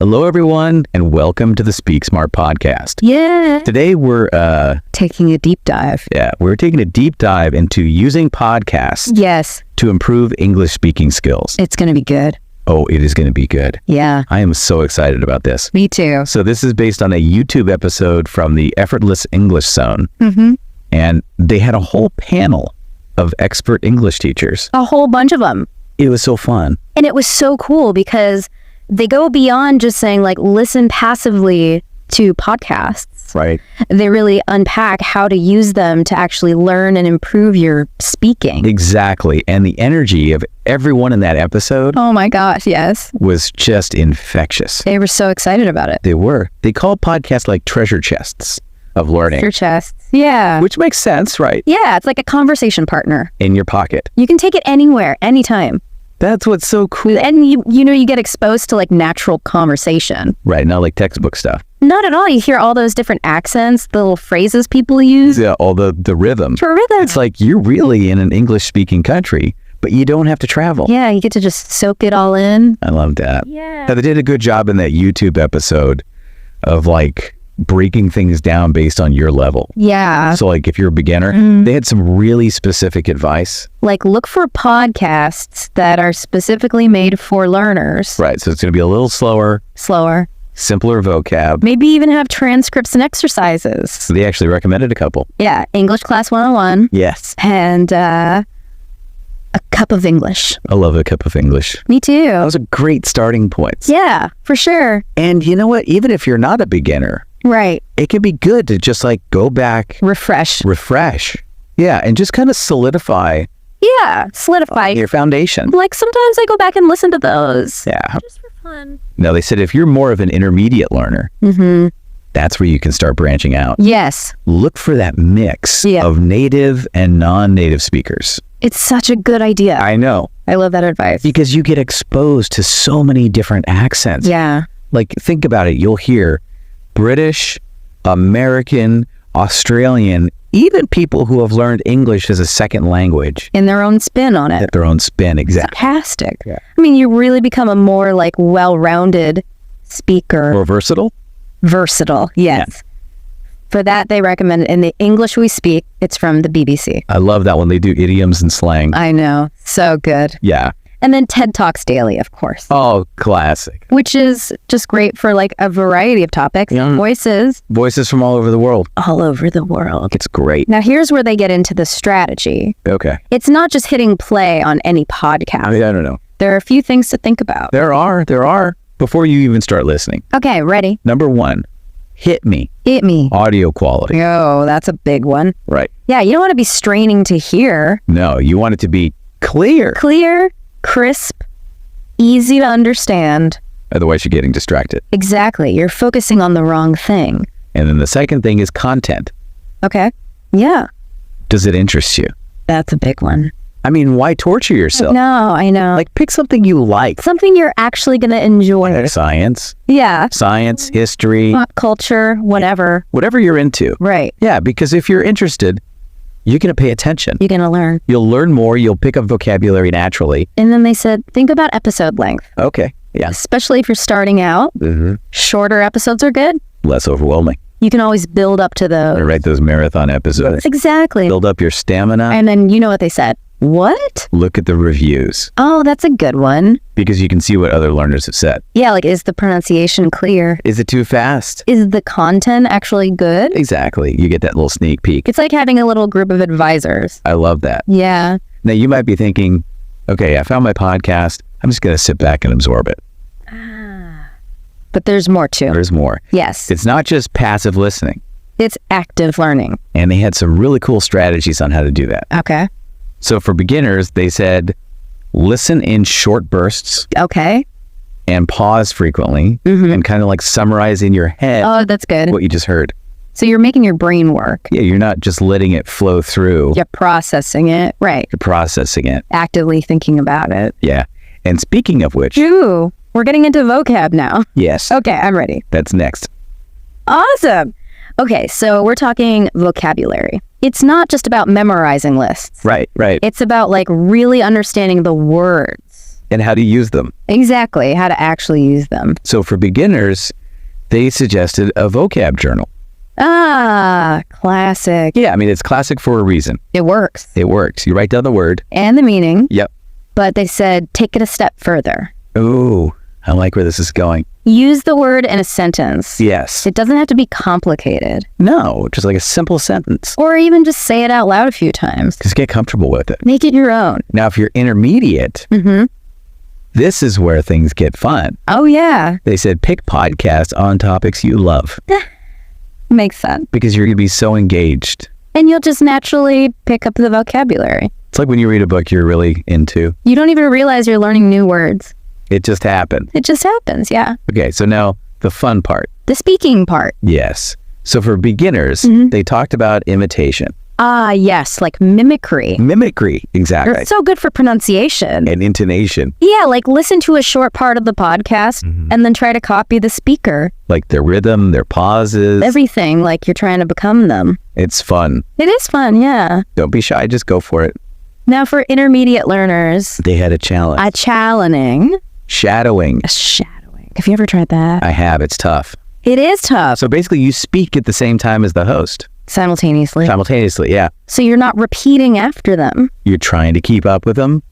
Hello, everyone, and welcome to the Speak Smart podcast. Yeah. Today, we're Taking a deep dive. we're taking a deep dive into using podcasts Yes. to improve English speaking skills. It's going to be good. Oh, it is going to be good. Yeah. I am so excited about this. Me too. So this is based on a YouTube episode from the Effortless English Zone, and they had a whole panel of expert English teachers. A whole bunch of them. It was so fun. And it was so cool because they go beyond just saying like listen passively to podcasts. Right. They really unpack how to use them to actually learn and improve your speaking. Exactly. And the energy of everyone in that episode Oh my gosh, yes. was just infectious. They were so excited about it. They were. They call podcasts like treasure chests of learning, Your chests. Yeah. which makes sense, right? Yeah, it's like a conversation partner. In your pocket. You can take it anywhere, anytime. That's what's so cool. And you get exposed to like natural conversation. Right. Not like textbook stuff. Not at all. You hear all those different accents, the little phrases people use. Yeah, all the rhythm. For rhythm. It's like you're really in an English speaking country, but you don't have to travel. Yeah, you get to just soak it all in. I love that. Yeah. Now, they did a good job in that YouTube episode of like breaking things down based on your level. Yeah. So like if you're a beginner, they had some really specific advice. Like look for podcasts that are specifically made for learners. Right. So it's going to be a little slower, Slower. simpler vocab. Maybe even have transcripts and exercises. So they actually recommended a couple. Yeah. English Class 101 Yes. and a cup of English. I love a cup of English. Me too. Those are great starting points. Yeah, for sure. And you know what? Even if you're not a beginner, Right. it can be good to just like go back, Refresh. refresh. Yeah. And just kind of solidify Yeah. Solidify. your foundation. Like sometimes I go back and listen to those. Yeah. Just for fun. Now, they said if you're more of an intermediate learner, that's where you can start branching out. Yes. Look for that mix Yeah. of native and non-native speakers. It's such a good idea. I know, I love that advice. because you get exposed to so many different accents. Yeah. Like, think about it. You'll hear British, American, Australian, even people who have learned English as a second language In their own spin on it. at their own spin. Exactly. Fantastic. Yeah. I mean, you really become a more like well-rounded speaker. More versatile. Versatile. Yes. For that, they recommend in the English We Speak. It's from the BBC. I love that when they do idioms and slang. I know. So good. Yeah. And then TED Talks Daily, of course. Oh, classic. Which is just great for like a variety of topics. Yeah. Voices Voices from all over the world. all over the world. It's great. Now, here's where they get into the strategy. Okay. It's not just hitting play on any podcast. I don't know. There are a few things to think about. There are. Before you even start listening. Okay, ready? Number one, hit me. Hit me. Audio quality. Oh, that's a big one. Right. Yeah, you don't want to be straining to hear. No, you want it to be clear. Clear, crisp, easy to understand. Otherwise, you're getting distracted. Exactly. You're focusing on the wrong thing. And then the second thing is content. Okay. Yeah, Does it interest you? that's a big one. I mean, why torture yourself? No, I know. Like, pick something you like. Something you're actually going to enjoy. Science, Yeah. history, Pop culture, whatever. whatever you're into. Right. Yeah, because if you're interested, you're going to pay attention. You're going to learn. You'll learn more. You'll pick up vocabulary naturally. And then they said, think about episode length, Okay. Yeah. especially if you're starting out. Shorter episodes are good. Less overwhelming. You can always build up to I those. write those marathon episodes. Exactly. Build up your stamina. And then you know what they said. What? Look at the reviews Oh, that's a good one. because you can see what other learners have said. Yeah, like is the pronunciation clear? Is it too fast? Is the content actually good? Exactly. You get that little sneak peek. It's like having a little group of advisors. I love that. Yeah. Now, you might be thinking, okay, I found my podcast. I'm just going to sit back and absorb it. But there's more too. There's more. Yes. It's not just passive listening. It's active learning. And they had some really cool strategies on how to do that. Okay. So for beginners, they said, listen in short bursts Okay. and pause frequently and kind of like summarize in your head Oh, that's good. what you just heard. So you're making your brain work. Yeah, you're not just letting it flow through. You're processing it. Right. You're processing it. Actively thinking about it. Yeah. And speaking of which, Ooh, we're getting into vocab now. yes, Okay, I'm ready. that's next. Awesome. Okay, so we're talking vocabulary. It's not just about memorizing lists. Right. It's about like really understanding the words and how to use them. Exactly. How to actually use them. So for beginners, they suggested a vocab journal. Ah, classic. Yeah, I mean, it's classic for a reason. It works. It works. You write down the word. And the meaning. Yep. But they said, take it a step further. Ooh, I like where this is going. Use the word in a sentence. Yes. It doesn't have to be complicated. No, just like a simple sentence. Or even just say it out loud a few times. Just get comfortable with it. Make it your own. Now, if you're intermediate, this is where things get fun. Oh, yeah. They said pick podcasts on topics you love Makes sense. because you're going to be so engaged. And you'll just naturally pick up the vocabulary. It's like when you read a book you're really into. You don't even realize you're learning new words. It just happened. It just happens, yeah. Okay, so now the fun part. The speaking part. Yes. So for beginners, they talked about imitation. Ah, yes, like mimicry. Mimicry, exactly. It's so good for pronunciation. And intonation, Yeah, like listen to a short part of the podcast and then try to copy the speaker. like their rhythm, their pauses. Everything like you're trying to become them. It's fun. It is fun, yeah. Don't be shy, just go for it. Now for intermediate learners, They had a challenge. a challenging. Shadowing. Shadowing. Have you ever tried that? I have. It's tough. It is tough. So basically you speak at the same time as the host. Simultaneously. Simultaneously, yeah. So you're not repeating after them. You're trying to keep up with them.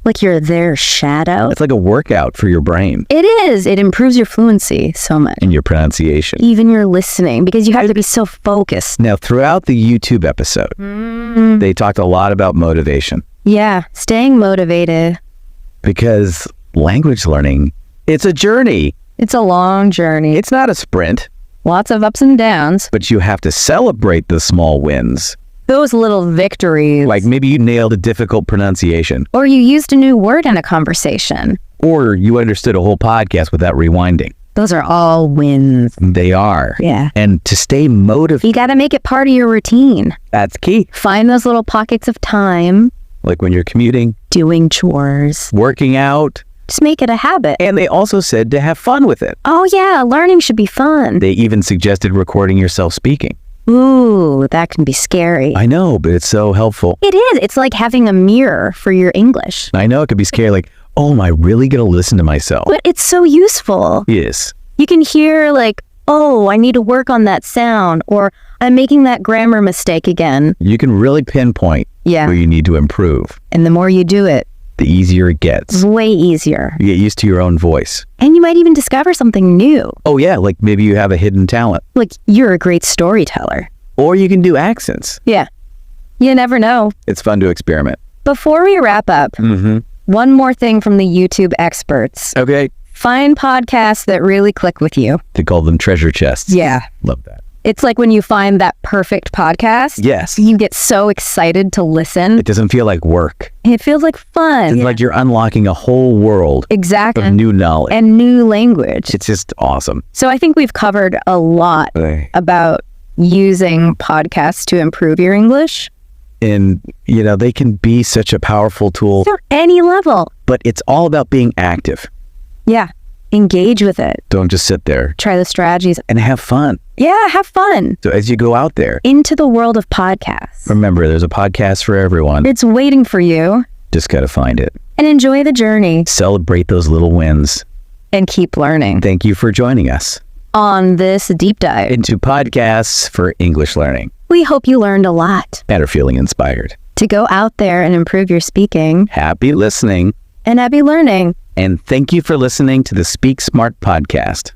Like you're their shadow. It's like a workout for your brain It is. It improves your fluency so much. and your pronunciation. Even your listening, because you have to be so focused. Now, throughout the YouTube episode, they talked a lot about motivation Yeah, staying motivated. because language learning, it's a journey. It's a long journey. It's not a sprint, Lots of ups and downs. but you have to celebrate the small wins. Those little victories. Like maybe you nailed a difficult pronunciation, Or you used a new word in a conversation. or you understood a whole podcast without rewinding. Those are all wins. They are. Yeah. And to stay motivated, You got to make it part of your routine. that's key. Find those little pockets of time, Like when you're commuting, doing chores. working out. Just make it a habit. And they also said to have fun with it. Oh, yeah, learning should be fun. They even suggested recording yourself speaking. Ooh, that can be scary. I know, but it's so helpful. It is. It's like having a mirror for your English. I know it could be scary, like, oh, am I really going to listen to myself? But it's so useful. Yes. You can hear like, oh, I need to work on that sound, or I'm making that grammar mistake again. You can really pinpoint Yeah. where you need to improve. And the more you do it, The easier it gets. it's way easier. You get used to your own voice. And you might even discover something new. Oh, yeah, like maybe you have a hidden talent. Like you're a great storyteller. Or you can do accents. Yeah. You never know. It's fun to experiment. Before we wrap up, one more thing from the YouTube experts. Okay. Find podcasts that really click with you. They call them treasure chests. Yeah. Love that. It's like when you find that perfect podcast. Yes. You get so excited to listen. It doesn't feel like work. It feels like fun. It's like you're unlocking a whole world Exactly. of new knowledge. And new language. It's just awesome. So I think we've covered a lot about using podcasts to improve your English And, you know, they can be such a powerful tool, for any level. but it's all about being active. Yeah. Engage with it. Don't just sit there Try the strategies. and have fun. Yeah, have fun. So as you go out there, Into the world of podcasts. remember, there's a podcast for everyone. It's waiting for you. Just got to find it. And enjoy the journey. Celebrate those little wins. And keep learning Thank you for joining us on this deep dive. into podcasts for English learning We hope you learned a lot and are feeling inspired. to go out there and improve your speaking Happy listening, and happy learning. and thank you for listening to the Speak Smart podcast.